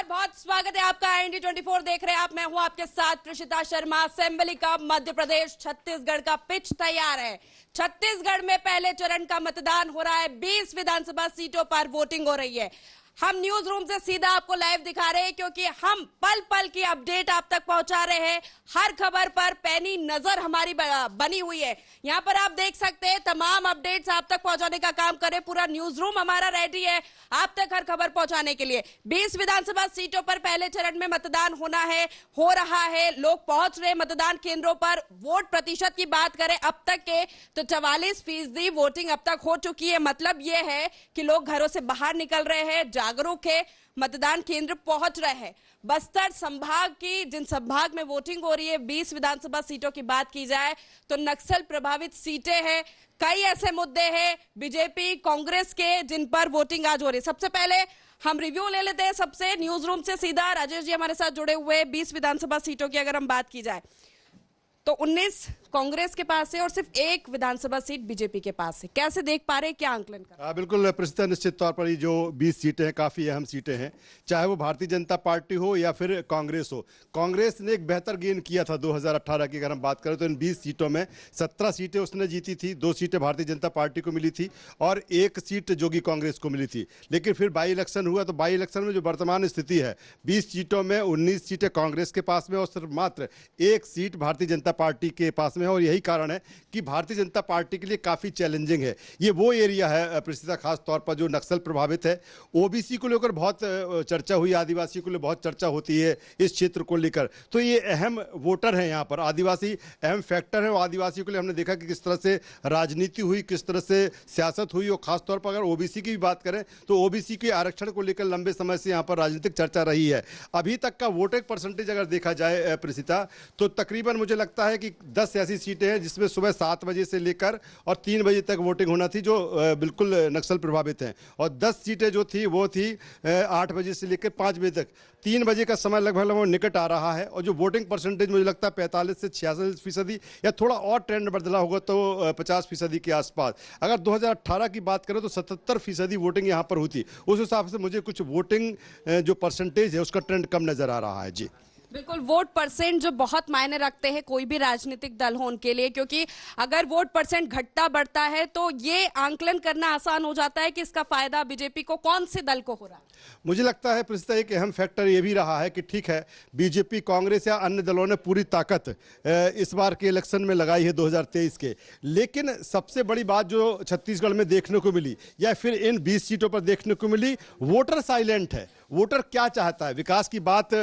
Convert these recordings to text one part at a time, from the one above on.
बहुत स्वागत है आपका। IND24 देख रहे हैं आप, मैं हूं आपके साथ प्रीशिता शर्मा। असेंबली का मध्य प्रदेश छत्तीसगढ़ का पिच तैयार है। छत्तीसगढ़ में पहले चरण का मतदान हो रहा है। 20 विधानसभा सीटों पर वोटिंग हो रही है। हम न्यूज रूम से सीधा आपको लाइव दिखा रहे हैं क्योंकि हम पल पल की अपडेट आप तक पहुंचा रहे हैं। हर खबर पर पैनी नजर हमारी बनी हुई है। यहां पर आप देख सकते हैं तमाम अपडेट्स आप तक पहुंचाने का काम करें। पूरा न्यूज रूम हमारा रेडी है आप तक हर खबर पहुंचाने के लिए। 20 विधानसभा सीटों पर पहले चरण में मतदान हो रहा है। लोग पहुंच रहे मतदान केंद्रों पर। वोट प्रतिशत की बात करें अब तक के तो 44% वोटिंग अब तक हो चुकी है। मतलब यह है कि लोग घरों से बाहर निकल रहे हैं, जागरूक है, मतदान केंद्र पहुंच रहे हैं। बस्तर संभाग की जिन संभाग में वोटिंग हो रही है, 20 विधानसभा सीटों की बात की जाए तो नक्सल प्रभावित सीटें हैं। कई ऐसे मुद्दे हैं बीजेपी कांग्रेस के जिन पर वोटिंग आज हो रही है। सबसे पहले हम रिव्यू ले लेते हैं सबसे न्यूज रूम से सीधा। राजेश जी हमारे साथ जुड़े हुए। 20 विधानसभा सीटों की अगर हम बात की जाए तो 19 कांग्रेस के पास है और सिर्फ एक विधानसभा सीट बीजेपी के पास है। कैसे देख पा रहे हैं, क्या आंकलन कर रहे हैं? बिल्कुल प्रसिद्ध निश्चित तौर पर ये जो 20 सीटें हैं काफ़ी अहम सीटें हैं, चाहे वो भारतीय जनता पार्टी हो या फिर कांग्रेस हो। कांग्रेस ने एक बेहतर गेन किया था 2018 की अगर हम बात करें तो इन 20 सीटों में 17 सीटें उसने जीती थी, 2 सीटें भारतीय जनता पार्टी को मिली थी और 1 सीट जोगी कांग्रेस को मिली थी। लेकिन फिर बाई इलेक्शन हुआ तो बाई इलेक्शन में जो वर्तमान स्थिति है, 20 सीटों में 19 सीटें कांग्रेस के पास में और सिर्फ मात्र 1 सीट भारतीय जनता पार्टी के पास में है। और यही कारण है कि भारतीय जनता पार्टी के लिए काफी चैलेंजिंग है। ये वो एरिया है प्रसिद्ध खास तौर पर जो नक्सल प्रभावित है। ओबीसी को लेकर बहुत चर्चा हुई, आदिवासी को लेकर बहुत चर्चा होती है इस क्षेत्र को लेकर। तो ये अहम वोटर है, यहाँ पर आदिवासी अहम फैक्टर है। और आदिवासियों के लिए हमने देखा कि किस तरह से राजनीति हुई, किस तरह से सियासत हुई। और खासतौर पर अगर ओबीसी की भी बात करें तो ओबीसी के आरक्षण को लेकर लंबे समय से यहाँ पर राजनीतिक चर्चा रही है। अभी तक का वोटिंग परसेंटेज अगर देखा जाए प्रसिद्धा, तो तकरीबन मुझे लगता है कि 10 ऐसी सीटें हैं जिसमें सुबह 7 बजे से लेकर और 3 बजे तक वोटिंग होना थी, जो बिल्कुल नक्सल प्रभावित हैं। और 10 सीटें जो थी वो थी 8 बजे से लेकर 5 बजे तक। 3 बजे का समय लगभग निकट आ रहा है। और जो वोटिंग परसेंटेज मुझे लगता है 45 से 46% या थोड़ा और ट्रेंड बदला होगा तो 50% के आसपास। अगर 2018 की बात करें तो 77% वोटिंग यहाँ पर हुई। उस हिसाब से मुझे कुछ वोटिंग जो परसेंटेज है उसका ट्रेंड कम नजर आ रहा है। जी बिल्कुल, वोट परसेंट जो बहुत मायने रखते हैं कोई भी राजनीतिक दल हो उनके लिए, क्योंकि अगर वोट परसेंट घटता बढ़ता है तो ये आंकलन करना आसान हो जाता है कि इसका फायदा बीजेपी को कौन से दल को हो रहा है। मुझे लगता है प्रसिद्ध एक अहम फैक्टर ये भी रहा है कि ठीक है, बीजेपी कांग्रेस या अन्य दलों ने पूरी ताकत इस बार के इलेक्शन में लगाई है 2023 के। लेकिन सबसे बड़ी बात जो छत्तीसगढ़ में देखने को मिली या फिर इन 20 सीटों पर देखने को मिली, वोटर साइलेंट है। वोटर क्या चाहता है? विकास की बात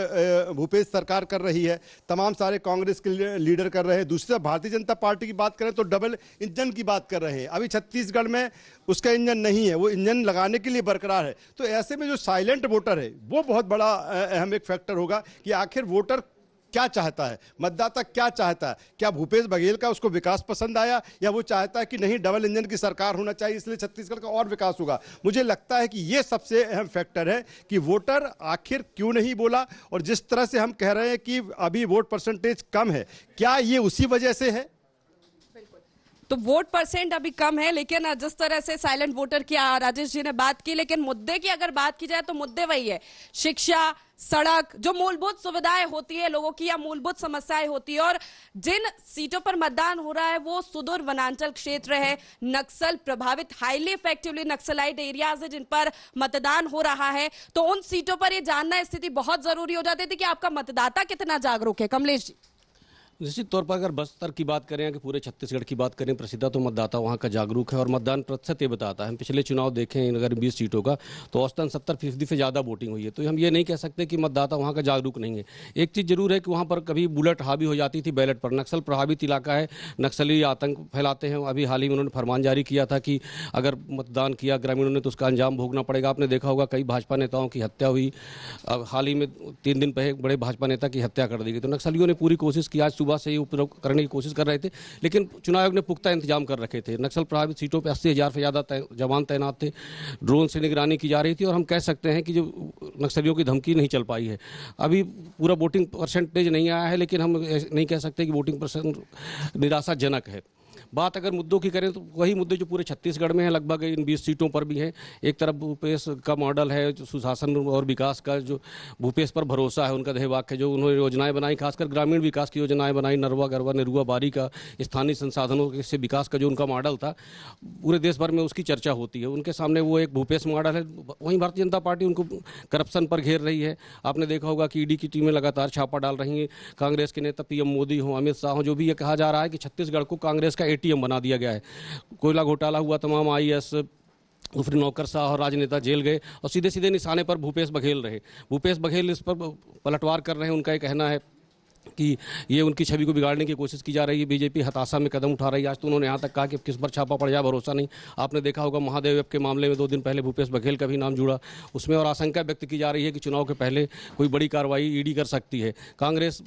भूपेश सरकार कर रही है, तमाम सारे कांग्रेस के लीडर कर रहे हैं। दूसरी तरफ भारतीय जनता पार्टी की बात करें तो डबल इंजन की बात कर रहे हैं। अभी छत्तीसगढ़ में उसका इंजन नहीं है, वो इंजन लगाने के लिए बरकरार है। तो ऐसे में जो साइलेंट वोटर है वो बहुत बड़ा अहम एक फैक्टर होगा कि आखिर वोटर क्या चाहता है, मतदाता क्या चाहता है। क्या भूपेश बघेल का उसको विकास पसंद आया या वो चाहता है कि नहीं डबल इंजन की सरकार होना चाहिए इसलिए छत्तीसगढ़ का और विकास होगा। मुझे लगता है कि ये सबसे अहम फैक्टर है कि वोटर आखिर क्यों नहीं बोला। और जिस तरह से हम कह रहे हैं कि अभी वोट परसेंटेज कम है, क्या ये उसी वजह से है? तो वोट परसेंट अभी कम है, लेकिन जिस तरह से साइलेंट वोटर की राजेश जी ने बात की, लेकिन मुद्दे की अगर बात की जाए तो मुद्दे वही है, शिक्षा, सड़क, जो मूलभूत सुविधाएं होती है लोगों की या मूलभूत समस्याएं होती है। और जिन सीटों पर मतदान हो रहा है वो सुदूर वनांचल क्षेत्र है, नक्सल प्रभावित, हाईली इफेक्टिवली नक्सलाइट एरियाज है जिन पर मतदान हो रहा है। तो उन सीटों पर ये जानना स्थिति बहुत जरूरी हो जाती थी कि आपका मतदाता कितना जागरूक है। कमलेश जी, निश्चित तौर पर अगर बस्तर की बात करें कि पूरे छत्तीसगढ़ की बात करें प्रसिद्ध, तो मतदाता वहाँ का जागरूक है और मतदान प्रतिशत ये बताता है। हम पिछले चुनाव देखें अगर 20 सीटों का तो औसतन 70% से ज़्यादा वोटिंग हुई है। तो हम ये नहीं कह सकते कि मतदाता वहाँ का जागरूक नहीं है। एक चीज़ जरूर है कि वहाँ पर कभी बुलेट हावी हो जाती थी बैलेट पर। नक्सल प्रभावित इलाका है, नक्सली आतंक फैलाते हैं। अभी हाल ही में उन्होंने फरमान जारी किया था कि अगर मतदान किया ग्रामीणों ने तो उसका अंजाम भोगना पड़ेगा। आपने देखा होगा कई भाजपा नेताओं की हत्या हुई। हाल ही में 3 दिन पहले बड़े भाजपा नेता की हत्या कर दी गई। तो नक्सलियों ने पूरी कोशिश की, आज सुबह से ही उपद्रव करने की कोशिश कर रहे थे, लेकिन चुनाव आयोग ने पुख्ता इंतजाम कर रखे थे। नक्सल प्रभावित सीटों पर 80,000 से ज़्यादा जवान तैनात थे, ड्रोन से निगरानी की जा रही थी। और हम कह सकते हैं कि जो नक्सलियों की धमकी नहीं चल पाई है। अभी पूरा वोटिंग परसेंटेज नहीं आया है, लेकिन हम नहीं कह सकते कि वोटिंग परसेंट निराशाजनक है। बात अगर मुद्दों की करें तो वही मुद्दे जो पूरे छत्तीसगढ़ में हैं, लगभग इन 20 सीटों पर भी हैं। एक तरफ भूपेश का मॉडल है, जो सुशासन और विकास का, जो भूपेश पर भरोसा है, उनका ध्येय वाक्य, जो उन्होंने योजनाएं बनाई, खासकर ग्रामीण विकास की योजनाएं बनाई, नरवा गरवा निरुआ बारी का, स्थानीय संसाधनों से विकास का जो उनका मॉडल था, पूरे देश भर में उसकी चर्चा होती है। उनके सामने वो एक भूपेश मॉडल है। वहीं भारतीय जनता पार्टी उनको करप्शन पर घेर रही है। आपने देखा होगा कि ईडी की टीमें लगातार छापा डाल रही हैं। कांग्रेस के नेता पीएम मोदी हों, अमित शाह हों, जो भी ये कहा जा रहा है कि छत्तीसगढ़ को कांग्रेस का एटीएम बना दिया गया है। कोयला घोटाला हुआ, तमाम आईएएस, फिर नौकरशाह और राजनेता जेल गए और सीधे सीधे निशाने पर भूपेश बघेल रहे। भूपेश बघेल इस पर पलटवार कर रहे हैं। उनका ये कहना है कि ये उनकी छवि को बिगाड़ने की कोशिश की जा रही है। बीजेपी हताशा में कदम उठा रही है। आज तो उन्होंने यहाँ तक कहा कि किस पर छापा पड़ जाए भरोसा नहीं। आपने देखा होगा महादेव ऐप के मामले में 2 दिन पहले भूपेश बघेल का भी नाम जुड़ा उसमें, और आशंका व्यक्त की जा रही है कि चुनाव के पहले कोई बड़ी कार्रवाई ईडी कर सकती है। कांग्रेस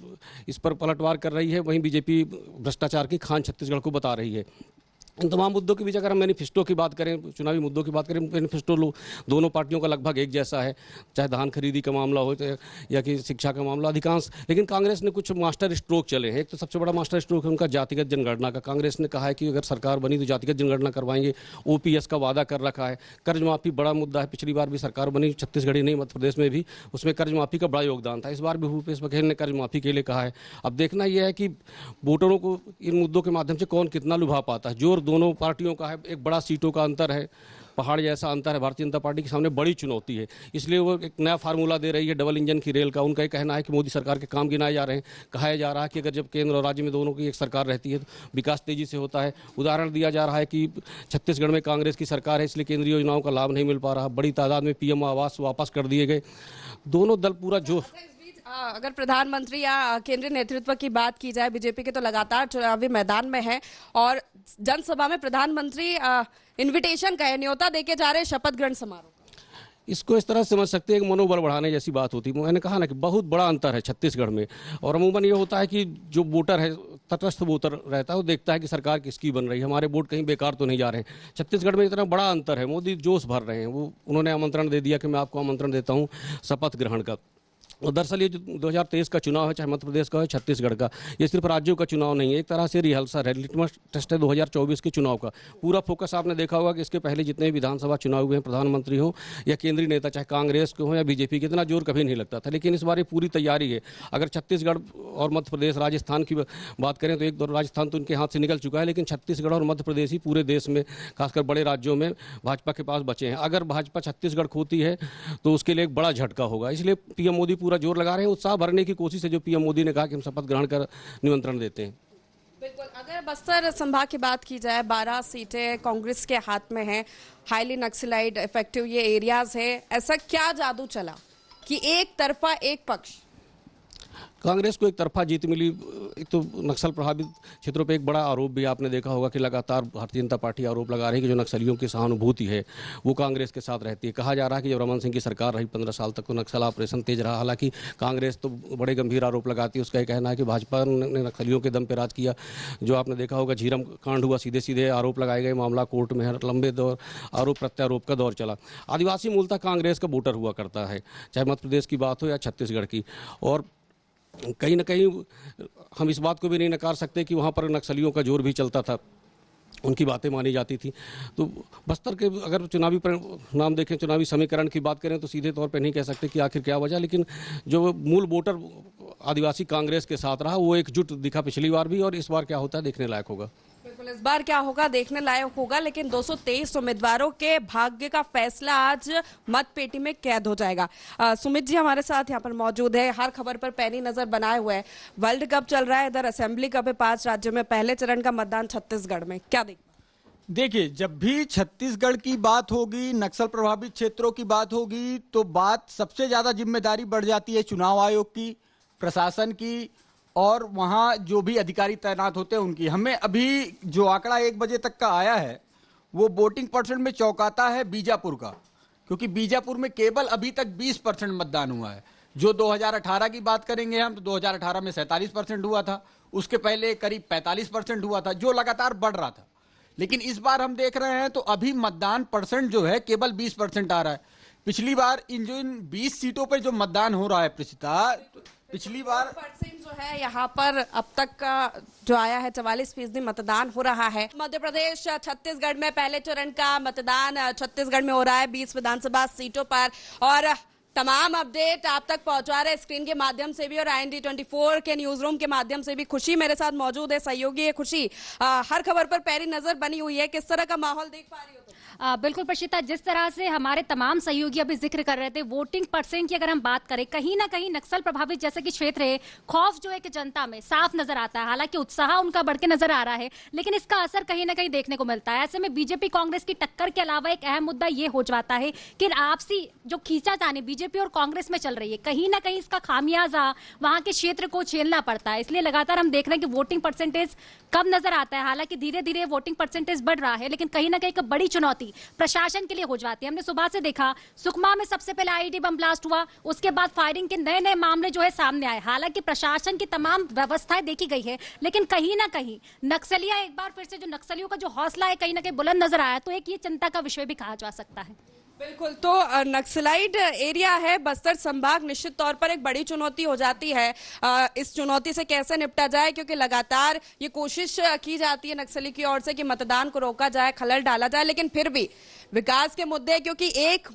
इस पर पलटवार कर रही है, वहीं बीजेपी भ्रष्टाचार की खान छत्तीसगढ़ को बता रही है। इन तमाम मुद्दों के बीच अगर हम मैनिफेस्टो की बात करें, चुनावी मुद्दों की बात करें, मैनिफेस्टो दोनों पार्टियों का लगभग एक जैसा है, चाहे धान खरीदी का मामला हो या कि शिक्षा का मामला अधिकांश। लेकिन कांग्रेस ने कुछ मास्टर स्ट्रोक चले हैं। एक तो सबसे बड़ा मास्टर स्ट्रोक है उनका जातिगत जनगणना का। कांग्रेस ने कहा है कि अगर सरकार बनी तो जातिगत जनगणना करवाएंगे। ओपीएस का वादा कर रखा है। कर्ज माफी बड़ा मुद्दा है। पिछली बार भी सरकार बनी, छत्तीसगढ़ ही नहीं मध्य प्रदेश में भी, उसमें कर्ज माफी का बड़ा योगदान था। इस बार भी भूपेश बघेल ने कर्ज माफी के लिए कहा है। अब देखना यह है कि वोटरों को इन मुद्दों के माध्यम से कौन कितना लुभा पाता है। जोर दोनों पार्टियों का है, एक बड़ा सीटों का अंतर है, पहाड़ जैसा अंतर है। भारतीय जनता पार्टी के सामने बड़ी चुनौती है, इसलिए वो एक नया फार्मूला दे रही है, डबल इंजन की रेल का। उनका ये कहना है कि मोदी सरकार के काम गिनाए जा रहे हैं। कहा जा रहा है कि अगर जब केंद्र और राज्य में दोनों की एक सरकार रहती है तो विकास तेजी से होता है। उदाहरण दिया जा रहा है कि छत्तीसगढ़ में कांग्रेस की सरकार है, इसलिए केंद्रीय योजनाओं का लाभ नहीं मिल पा रहा। बड़ी तादाद में पीएम आवास वापस कर दिए गए। दोनों दल पूरा जोश। अगर प्रधानमंत्री या केंद्रीय नेतृत्व की बात की जाए, बीजेपी के तो लगातार चुनावी मैदान में है और जनसभा में प्रधानमंत्री इनविटेशन का है, न्योता देके जा रहे हैं शपथ ग्रहण समारोह। इसको इस तरह से समझ सकते हैं कि मनोबल बढ़ाने जैसी बात होती है। मैंने कहा ना कि बहुत बड़ा अंतर है छत्तीसगढ़ में, और अमूमन ये होता है कि जो वोटर है, तटस्थ वोटर रहता है, वो देखता है कि सरकार किसकी बन रही है, हमारे वोट कहीं बेकार तो नहीं जा रहे हैं। छत्तीसगढ़ में इतना बड़ा अंतर है। मोदी जोश भर रहे हैं। उन्होंने आमंत्रण दे दिया कि मैं आपको आमंत्रण देता हूँ शपथ ग्रहण का। और दरअसल ये जो 2023 का चुनाव है, चाहे मध्य प्रदेश का हो, छत्तीसगढ़ का, ये सिर्फ राज्यों का चुनाव नहीं है, एक तरह से रिहर्सल है, लिटमस टेस्ट है 2024 के चुनाव का। पूरा फोकस आपने देखा होगा कि इसके पहले जितने भी विधानसभा चुनाव हुए हैं, प्रधानमंत्री हो या केंद्रीय नेता, चाहे कांग्रेस के हो या बीजेपी के, इतना जोर कभी नहीं लगता था। लेकिन इस बार ये पूरी तैयारी है। अगर छत्तीसगढ़ और मध्य प्रदेश, राजस्थान की बात करें तो एक दो राजस्थान तो उनके हाथ से निकल चुका है, लेकिन छत्तीसगढ़ और मध्य प्रदेश ही पूरे देश में, खासकर बड़े राज्यों में भाजपा के पास बचे हैं। अगर भाजपा छत्तीसगढ़ खोती है तो उसके लिए एक बड़ा झटका होगा। इसलिए पीएम मोदी पूरा जोर लगा रहे हैं। उत्साह भरने की कोशिश है जो पीएम मोदी ने कहा कि हम शपथ ग्रहण कर निमंत्रण देते हैं। बिल्कुल। अगर बस्तर संभाग की बात की जाए, 12 सीटें कांग्रेस के हाथ में हैं, हाईली नक्सलाइट इफेक्टिव ये एरियाज है। ऐसा क्या जादू चला कि एक तरफा एक पक्ष? कांग्रेस को एक तरफा जीत मिली। एक तो नक्सल प्रभावित क्षेत्रों पे एक बड़ा आरोप भी आपने देखा होगा कि लगातार भारतीय जनता पार्टी आरोप लगा रही है कि जो नक्सलियों की सहानुभूति है वो कांग्रेस के साथ रहती है। कहा जा रहा है कि जब रमन सिंह की सरकार रही 15 साल तक तो नक्सल ऑपरेशन तेज रहा। हालांकि कांग्रेस तो बड़े गंभीर आरोप लगाती है। उसका ये कहना है कि भाजपा ने नक्सलियों के दम पर राज किया। जो आपने देखा होगा झीरम कांड हुआ, सीधे सीधे आरोप लगाए गए, मामला कोर्ट में है, लंबे दौर आरोप प्रत्यारोप का दौर चला। आदिवासी मूलतः कांग्रेस का वोटर हुआ करता है, चाहे मध्य प्रदेश की बात हो या छत्तीसगढ़ की। और कहीं ना कहीं हम इस बात को भी नहीं नकार सकते कि वहाँ पर नक्सलियों का जोर भी चलता था, उनकी बातें मानी जाती थी। तो बस्तर के अगर चुनावी नाम देखें, चुनावी समीकरण की बात करें तो सीधे तौर पर नहीं कह सकते कि आखिर क्या वजह, लेकिन जो मूल वोटर आदिवासी कांग्रेस के साथ रहा वो एकजुट दिखा पिछली बार भी, और इस बार क्या होता है देखने लायक होगा। बिल्कुल, इस बार क्या होगा देखने लायक होगा। लेकिन 223 उम्मीदवारों के भाग्य का फैसला आज मतपेटी में कैद हो जाएगा। सुमित जी हमारे साथ यहाँ पर मौजूद है, हर खबर पर पैनी नजर बनाए हुए हैं। वर्ल्ड कप चल रहा है, इधर असेंबली कप है 5 राज्यों में, पहले चरण का मतदान छत्तीसगढ़ में, क्या देखिए, जब भी छत्तीसगढ़ की बात होगी, नक्सल प्रभावित क्षेत्रों की बात होगी, तो बात सबसे ज्यादा जिम्मेदारी बढ़ जाती है चुनाव आयोग की, प्रशासन की, और वहां जो भी अधिकारी तैनात होते हैं उनकी। हमें अभी जो आंकड़ा 1 बजे तक का आया है वो वोटिंग परसेंट में चौंकाता है बीजापुर का, क्योंकि बीजापुर में केवल अभी तक 20% मतदान हुआ है। जो 2018 की बात करेंगे हम तो 2018 में 47% हुआ था, उसके पहले करीब 45% हुआ था, जो लगातार बढ़ रहा था। लेकिन इस बार हम देख रहे हैं तो अभी मतदान परसेंट जो है केवल 20% आ रहा है। पिछली बार इन 20 सीटों पर जो मतदान हो रहा है, पिछली बार परसेंट जो है यहाँ पर अब तक का जो आया है 44% मतदान हो रहा है। मध्य प्रदेश छत्तीसगढ़ में पहले चरण का मतदान छत्तीसगढ़ में हो रहा है 20 विधानसभा सीटों पर, और तमाम अपडेट आप तक पहुंचा रहे स्क्रीन के माध्यम से भी और IND 24 के न्यूज रूम के माध्यम से भी। खुशी मेरे साथ मौजूद है, सहयोगी है खुशी। हर खबर पर पैरी नजर बनी हुई है, किस तरह का माहौल देख पा रही हो तुम? बिल्कुल प्रशिता, जिस तरह से हमारे तमाम सहयोगी अभी जिक्र कर रहे थे, वोटिंग परसेंट की अगर हम बात करें, कहीं ना कहीं नक्सल प्रभावित जैसे कि क्षेत्र है, खौफ जो है कि जनता में साफ नजर आता है। हालांकि उत्साह उनका बढ़ के नजर आ रहा है, लेकिन इसका असर कहीं ना कहीं देखने को मिलता है। ऐसे में बीजेपी कांग्रेस की टक्कर के अलावा एक अहम मुद्दा ये हो जाता है कि आपसी जो खींचातानी बीजेपी और कांग्रेस में चल रही है, कहीं ना कहीं इसका खामियाजा वहां के क्षेत्र को झेलना पड़ता है। इसलिए लगातार हम देख रहे हैं कि वोटिंग परसेंटेज कम नजर आता है। हालांकि धीरे धीरे वोटिंग परसेंटेज बढ़ रहा है, लेकिन कहीं ना कहीं एक बड़ी चुनौती प्रशासन के लिए हो जाती है। हमने सुबह से देखा, सुकमा में सबसे पहले IED बम ब्लास्ट हुआ, उसके बाद फायरिंग के नए नए मामले जो है सामने आए। हालांकि प्रशासन की तमाम व्यवस्थाएं देखी गई है, लेकिन कहीं ना कहीं नक्सलिया एक बार फिर से जो नक्सलियों का जो हौसला है कहीं ना कहीं बुलंद नजर आया, तो एक ये चिंता का विषय भी कहा जा सकता है। बिल्कुल, तो नक्सलाइट एरिया है बस्तर संभाग, निश्चित तौर पर एक बड़ी चुनौती हो जाती है। इस चुनौती से कैसे निपटा जाए, क्योंकि लगातार ये कोशिश की जाती है नक्सली की ओर से कि मतदान को रोका जाए, खलल डाला जाए, लेकिन फिर भी विकास के मुद्दे, क्योंकि एक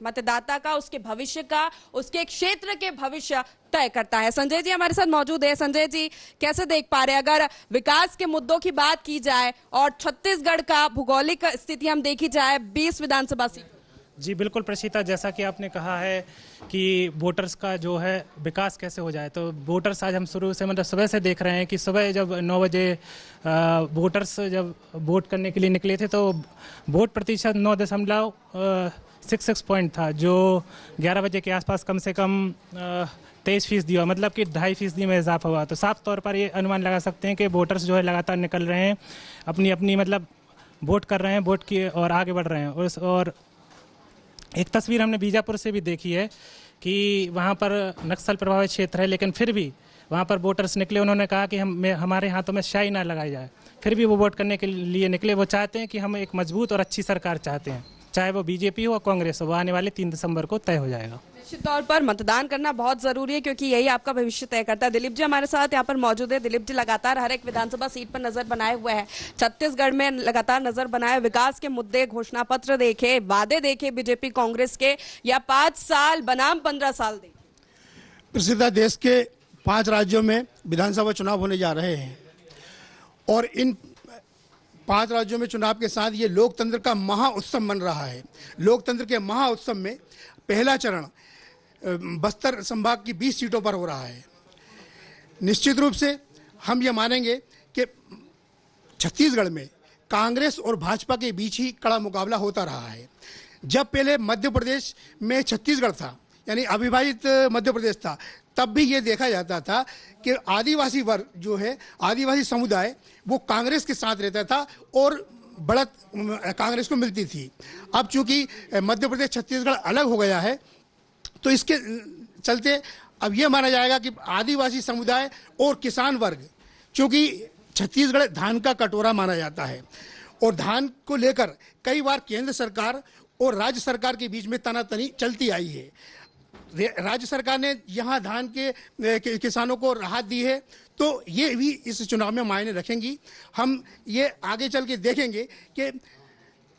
मतदाता का, उसके भविष्य का, उसके क्षेत्र के भविष्य तय करता है। संजय जी हमारे साथ मौजूद है। संजय जी, कैसे देख पा रहे हैं, अगर विकास के मुद्दों की बात की जाए और छत्तीसगढ़ का भौगोलिक स्थिति हम देखी जाए, 20 विधानसभा सीट? जी बिल्कुल प्रशिता, जैसा कि आपने कहा है कि वोटर्स का जो है विकास कैसे हो जाए, तो वोटर्स आज हम शुरू से मतलब सुबह से देख रहे हैं कि सुबह जब 9 बजे वोटर्स जब वोट करने के लिए निकले थे तो वोट प्रतिशत 9.66 पॉइंट था, जो 11 बजे के आसपास कम से कम 23% हुआ, मतलब कि 2.5% में इजाफा हुआ। तो साफ तौर पर ये अनुमान लगा सकते हैं कि वोटर्स जो है लगातार निकल रहे हैं, अपनी अपनी मतलब वोट कर रहे हैं, वोट की और आगे बढ़ रहे हैं। और एक तस्वीर हमने बीजापुर से भी देखी है कि वहाँ पर नक्सल प्रभावित क्षेत्र है, लेकिन फिर भी वहाँ पर वोटर्स निकले। उन्होंने कहा कि हमारे हाथों में स्याही ना लगाई जाए, फिर भी वो वोट करने के लिए निकले। वो चाहते हैं कि हम एक मजबूत और अच्छी सरकार चाहते हैं, चाहे वो बीजेपी हो या कांग्रेस हो, वो आने वाले 3 दिसंबर को तय हो जाएगा। निश्चित तौर पर मतदान करना बहुत जरूरी है, क्योंकि यही आपका भविष्य तय करता है। दिलीप जी हमारे साथ यहाँ पर मौजूद है। दिलीप जी, लगातार हर एक विधानसभा सीट पर नजर बनाए हुए हैं, छत्तीसगढ़ में लगातार नजर बनाए, विकास के मुद्दे, घोषणा पत्र देखे, वादे देखे बीजेपी कांग्रेस के, या 5 साल बनाम 15 साल देखे? प्रसिद्ध देश के 5 राज्यों में विधानसभा चुनाव होने जा रहे हैं, और इन 5 राज्यों में चुनाव के साथ ये लोकतंत्र का महाउत्सव बन रहा है। लोकतंत्र के महाउत्सव में पहला चरण बस्तर संभाग की 20 सीटों पर हो रहा है। निश्चित रूप से हम ये मानेंगे कि छत्तीसगढ़ में कांग्रेस और भाजपा के बीच ही कड़ा मुकाबला होता रहा है। जब पहले मध्य प्रदेश में छत्तीसगढ़ था, यानी अविभाजित मध्य प्रदेश था, तब भी ये देखा जाता था कि आदिवासी वर्ग जो है, आदिवासी समुदाय, वो कांग्रेस के साथ रहता था और बढ़त कांग्रेस को मिलती थी। अब चूंकि मध्य प्रदेश छत्तीसगढ़ अलग हो गया है, तो इसके चलते अब ये माना जाएगा कि आदिवासी समुदाय और किसान वर्ग, चूंकि छत्तीसगढ़ धान का कटोरा माना जाता है, और धान को लेकर कई बार केंद्र सरकार और राज्य सरकार के बीच में तनातनी चलती आई है। राज्य सरकार ने यहाँ धान के किसानों को राहत दी है, तो ये भी इस चुनाव में मायने रखेंगी। हम ये आगे चल के देखेंगे कि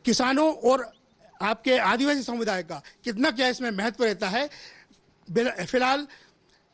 किसानों और आपके आदिवासी समुदाय का कितना क्या इसमें महत्व रहता है। फिलहाल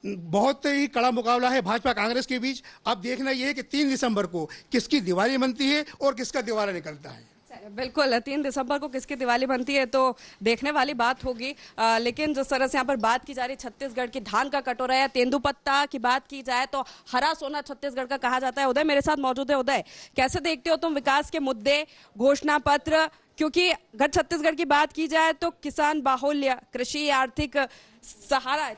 बहुत ही कड़ा मुकाबला है भाजपा कांग्रेस के बीच। अब देखना यह है कि 3 दिसंबर को किसकी दिवाली बनती है और किसका दिवाला निकलता है। बिल्कुल, 3 दिसंबर को किसकी दिवाली बनती है तो देखने वाली बात होगी। लेकिन जिस तरह से यहाँ पर बात की जा रही छत्तीसगढ़ की धान का कटोरा या तेंदुपत्ता की बात की जाए तो हरा सोना छत्तीसगढ़ का कहा जाता है। उदय मेरे साथ मौजूद है। उदय, कैसे देखते हो तुम विकास के मुद्दे, घोषणा पत्र, क्योंकि अगर छत्तीसगढ़ की बात की जाए तो किसान बाहुल्य, कृषि, आर्थिक सहारा है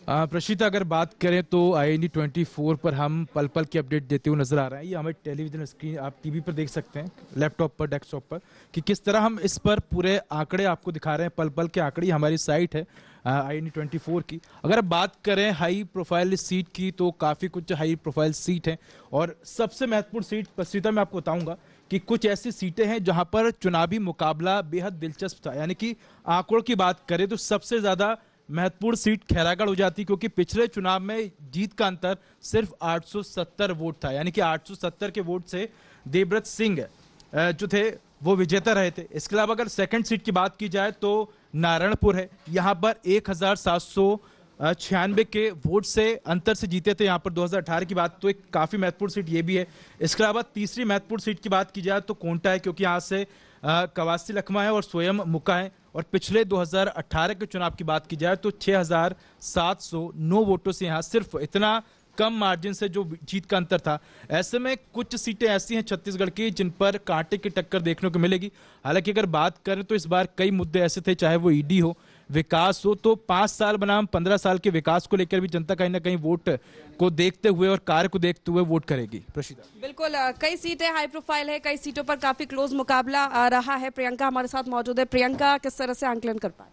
प्रशिता, अगर बात करें तो IND 24 पर हम पल पल की अपडेट देते हुए नजर आ रहे हैं। ये हमें टेलीविजन स्क्रीन, आप टीवी पर देख सकते हैं, लैपटॉप पर, डेस्कटॉप पर, कि किस तरह हम इस पर पूरे आंकड़े आपको दिखा रहे हैं। पल पल के आंकड़े हमारी साइट है IND 24 की। अगर बात करें हाई प्रोफाइल सीट की तो काफ़ी कुछ हाई प्रोफाइल सीट हैं, और सबसे महत्वपूर्ण सीट प्रशिता मैं आपको बताऊंगा कि कुछ ऐसी सीटें हैं जहां पर चुनावी मुकाबला बेहद दिलचस्प था। यानी कि आंकड़ों की बात करें तो सबसे ज़्यादा महत्वपूर्ण सीट खैरागढ़ हो जाती, क्योंकि पिछले चुनाव में जीत का अंतर सिर्फ 870 वोट था, यानी कि 870 के वोट से देवव्रत सिंह जो थे वो विजेता रहे थे। इसके अलावा अगर सेकंड सीट की बात की जाए तो नारायणपुर है, यहाँ पर 1796 के वोट से अंतर से जीते थे यहाँ पर 2018 की बात, तो एक काफी महत्वपूर्ण सीट ये भी है। इसके अलावा तीसरी महत्वपूर्ण सीट की बात की जाए तो कोंटा है, क्योंकि यहाँ से कवासी लखमा है और स्वयं मुका है। और पिछले 2018 के चुनाव की बात की जाए तो 6709 वोटों से यहाँ सिर्फ इतना कम मार्जिन से जो जीत का अंतर था। ऐसे में कुछ सीटें ऐसी हैं छत्तीसगढ़ की जिन पर कांटे की टक्कर देखने को मिलेगी। हालांकि अगर बात करें तो इस बार कई मुद्दे ऐसे थे, चाहे वो ईडी हो, विकास हो, तो 5 साल बनाम 15 साल के विकास को लेकर भी जनता कहीं ना कहीं वोट को देखते हुए और कार्य को देखते हुए वोट करेगी। प्रशिता, बिल्कुल, कई सीटें हाई प्रोफाइल है, कई सीटों पर काफी क्लोज मुकाबला रहा है। प्रियंका हमारे साथ मौजूद है। प्रियंका, किस तरह से आंकलन कर पा रही?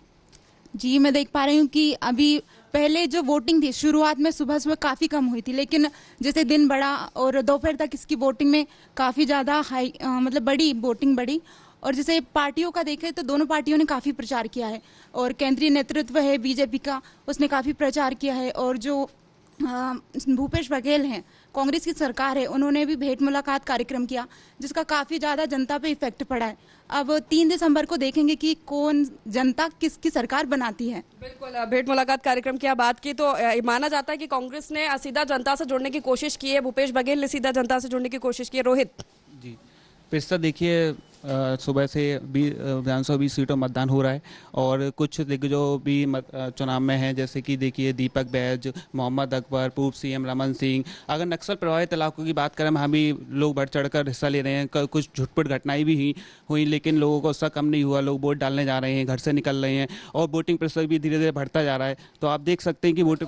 जी, मैं देख पा रही हूँ कि अभी पहले जो वोटिंग थी शुरुआत में सुबह सुबह काफ़ी कम हुई थी, लेकिन जैसे दिन बढ़ा और दोपहर तक इसकी वोटिंग में काफ़ी ज़्यादा हाई मतलब बड़ी वोटिंग बढ़ी। और जैसे पार्टियों का देखें तो दोनों पार्टियों ने काफ़ी प्रचार किया है, और केंद्रीय नेतृत्व है बीजेपी का, उसने काफ़ी प्रचार किया है। और जो भूपेश बघेल हैं, कांग्रेस की सरकार है, उन्होंने भी भेंट मुलाकात कार्यक्रम किया, जिसका काफ़ी ज़्यादा जनता पे इफेक्ट पड़ा है। अब 3 दिसंबर को देखेंगे कि कौन जनता किसकी सरकार बनाती है। बिल्कुल, भेंट मुलाकात कार्यक्रम की बात की तो माना जाता है कि कांग्रेस ने सीधा जनता से जुड़ने की कोशिश की है, भूपेश बघेल ने सीधा जनता से जुड़ने की कोशिश की है। रोहित जी, पिछला देखिए सुबह से विधानसभा 20 सीटों मतदान हो रहा है, और कुछ दिग्गजों भी चुनाव में हैं, जैसे कि देखिए दीपक बैज, मोहम्मद अकबर, पूर्व सीएम रमन सिंह। अगर नक्सल प्रभावित इलाकों की बात करें, वहाँ भी लोग बढ़ चढ़कर हिस्सा ले रहे हैं। कुछ झुटपुट घटनाएं भी हुई, लेकिन लोगों को उसका कम नहीं हुआ। लोग वोट डालने जा रहे हैं, घर से निकल रहे हैं, और वोटिंग प्रतिशत भी धीरे धीरे बढ़ता जा रहा है। तो आप देख सकते हैं कि वोट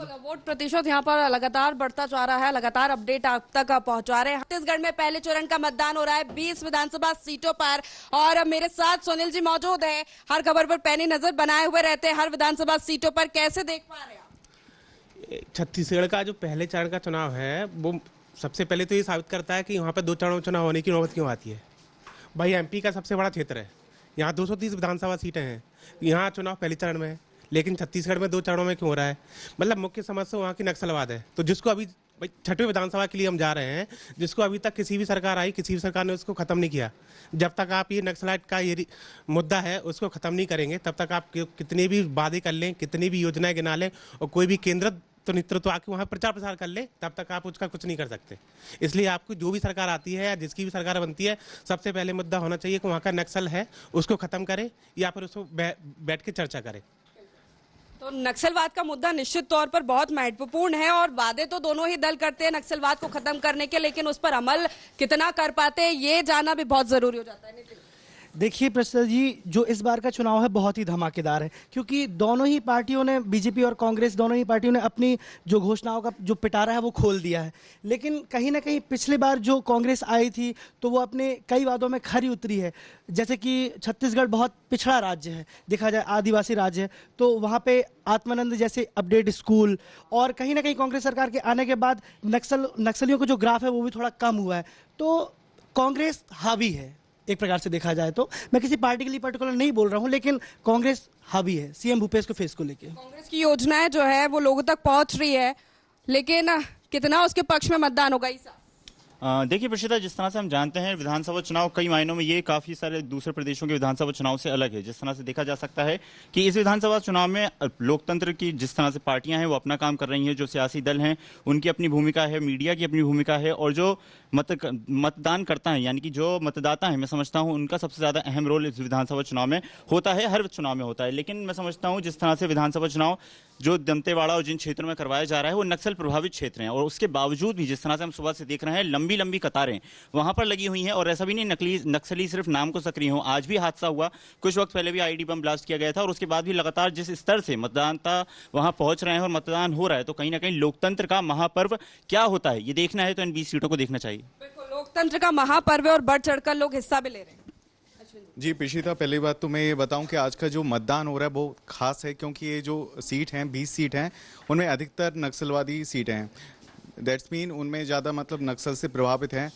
प्रतिशत यहाँ पर लगातार बढ़ता जा रहा है। लगातार अपडेट आप तक पहुंचा रहे हैं। छत्तीसगढ़ में पहले चरण का मतदान हो रहा है 20 विधानसभा सीटों पर, और मेरे साथ सुनील जी मौजूद है, हर खबर पर पैनी नजर बनाए हुए रहते हैं हर विधानसभा सीटों पर। कैसे देख पा रहे हैं आप? छत्तीसगढ़ का जो पहले चरण का चुनाव है वो सबसे पहले तो ये साबित करता है कि वहाँ पर 2 चरणों चुनाव होने की नौबत क्यों आती है। भाई एमपी का सबसे बड़ा क्षेत्र है, यहाँ 230 विधानसभा सीटें हैं, यहाँ चुनाव पहले चरण में है, लेकिन छत्तीसगढ़ में 2 चरणों में क्यों हो रहा है? मतलब मुख्य समस्या वहाँ की नक्सलवाद है। तो जिसको अभी 6वीं विधानसभा के लिए हम जा रहे हैं, जिसको अभी तक किसी भी सरकार आई, किसी भी सरकार ने उसको खत्म नहीं किया। जब तक आप ये नक्सलाइट का ये मुद्दा है उसको खत्म नहीं करेंगे, तब तक आप कितने भी वादे कर लें, कितनी भी योजनाएं गिना लें, और कोई भी केंद्र तो नेतृत्व आके वहाँ प्रचार प्रसार कर ले, तब तक आप उसका कुछ नहीं कर सकते। इसलिए आपको जो भी सरकार आती है या जिसकी भी सरकार बनती है, सबसे पहले मुद्दा होना चाहिए कि वहाँ का नक्सल है उसको खत्म करे, या फिर उसको बैठ के चर्चा करे। तो नक्सलवाद का मुद्दा निश्चित तौर पर बहुत महत्वपूर्ण है, और वादे तो दोनों ही दल करते हैं नक्सलवाद को खत्म करने के, लेकिन उस पर अमल कितना कर पाते हैं ये जानना भी बहुत जरूरी हो जाता है। देखिए प्रसाद जी, जो इस बार का चुनाव है बहुत ही धमाकेदार है, क्योंकि दोनों ही पार्टियों ने, बीजेपी और कांग्रेस, दोनों ही पार्टियों ने अपनी जो घोषणाओं का जो पिटारा है वो खोल दिया है। लेकिन कहीं ना कहीं पिछली बार जो कांग्रेस आई थी तो वो अपने कई वादों में खरी उतरी है। जैसे कि छत्तीसगढ़ बहुत पिछड़ा राज्य है, देखा जाए आदिवासी राज्य है, तो वहाँ पे आत्मानंद जैसे अपडेट स्कूल, और कहीं ना कहीं कांग्रेस सरकार के आने के बाद नक्सलियों का जो ग्राफ है वो भी थोड़ा कम हुआ है। तो कांग्रेस हावी है एक प्रकार से देखा जाए तो। मैं किसी पार्टी के लिए पर्टिकुलर नहीं बोल रहा हूं, लेकिन कांग्रेस हावी है सीएम भूपेश को फेस को लेके। कांग्रेस की योजनाएं जो है वो लोगों तक पहुंच रही है, लेकिन कितना उसके पक्ष में मतदान होगा इस साल? देखिए प्रशिता, जिस तरह से हम जानते हैं विधानसभा चुनाव कई मायनों में ये काफी सारे दूसरे प्रदेशों के विधानसभा चुनाव से अलग है। जिस तरह से देखा जा सकता है कि इस विधानसभा चुनाव में लोकतंत्र की जिस तरह से पार्टियां हैं वो अपना काम कर रही हैं, जो सियासी दल हैं उनकी अपनी भूमिका है, मीडिया की अपनी भूमिका है, और जो मतदान करता है यानी कि जो मतदाता है, मैं समझता हूं उनका सबसे ज्यादा अहम रोल इस विधानसभा चुनाव में होता है, हर चुनाव में होता है। लेकिन मैं समझता हूं जिस तरह से विधानसभा चुनाव जो दंतेवाड़ा और जिन क्षेत्रों में करवाया जा रहा है वो नक्सल प्रभावित क्षेत्र हैं, और उसके बावजूद भी जिस तरह से हम सुबह से देख रहे हैं लंबी लंबी कतारें वहां पर लगी हुई हैं। और ऐसा भी नहीं नक्सली सिर्फ नाम को सक्रिय हो, आज भी हादसा हुआ, कुछ वक्त पहले भी आईडी बम ब्लास्ट किया गया था, और उसके बाद भी लगातार जिस स्तर से मतदाता वहां पहुंच रहे हैं और मतदान हो रहा है, तो कहीं ना कहीं लोकतंत्र का महापर्व क्या होता है ये देखना है तो इन 20 सीटों को देखना चाहिए। लोकतंत्र का महापर्व और बढ़ चढ़कर लोग हिस्सा भी ले रहे हैं। जी पिशिता, पहली बात तो मैं ये बताऊं कि आज का जो मतदान हो रहा है वो खास है, क्योंकि ये जो सीट हैं 20 सीट हैं उनमें अधिकतर नक्सलवादी सीटें हैं। दैट्स मीन उनमें ज़्यादा मतलब नक्सल से प्रभावित हैं,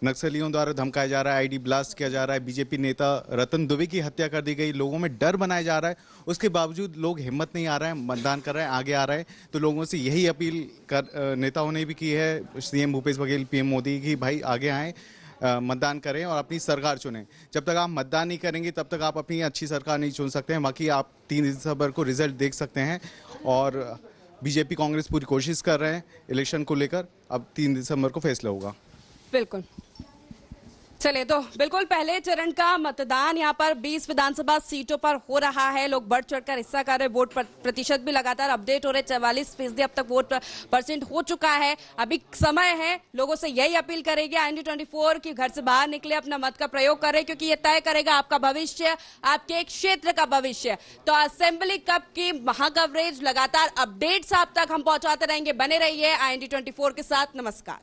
नक्सलियों द्वारा धमकाया जा रहा है, आईडी ब्लास्ट किया जा रहा है, बीजेपी नेता रतन दुबे की हत्या कर दी गई, लोगों में डर बनाया जा रहा है, उसके बावजूद लोग हिम्मत नहीं आ रहे हैं, मतदान कर रहे हैं, आगे आ रहे हैं। तो लोगों से यही अपील नेताओं ने भी की है, सीएम भूपेश बघेल, पीएम मोदी, की भाई आगे आएँ, मतदान करें और अपनी सरकार चुनें। जब तक आप मतदान नहीं करेंगे तब तक आप अपनी अच्छी सरकार नहीं चुन सकते हैं। बाकी आप 3 दिसंबर को रिजल्ट देख सकते हैं और बीजेपी कांग्रेस पूरी कोशिश कर रहे हैं इलेक्शन को लेकर। अब 3 दिसंबर को फैसला होगा। बिल्कुल, चलिए तो बिल्कुल पहले चरण का मतदान यहाँ पर 20 विधानसभा सीटों पर हो रहा है। लोग बढ़ चढ़कर हिस्सा कर रहे, वोट प्रतिशत भी लगातार अपडेट हो रहे, 44% अब तक वोट परसेंट हो चुका है। अभी समय है, लोगों से यही अपील करेंगे IND24 की घर से बाहर निकले, अपना मत का प्रयोग करें, क्योंकि ये तय करेगा आपका भविष्य, आपके एक क्षेत्र का भविष्य। तो असेंबली कप की महाकवरेज लगातार अपडेट्स आप तक हम पहुंचाते रहेंगे। बने रहिए IND24 के साथ। नमस्कार।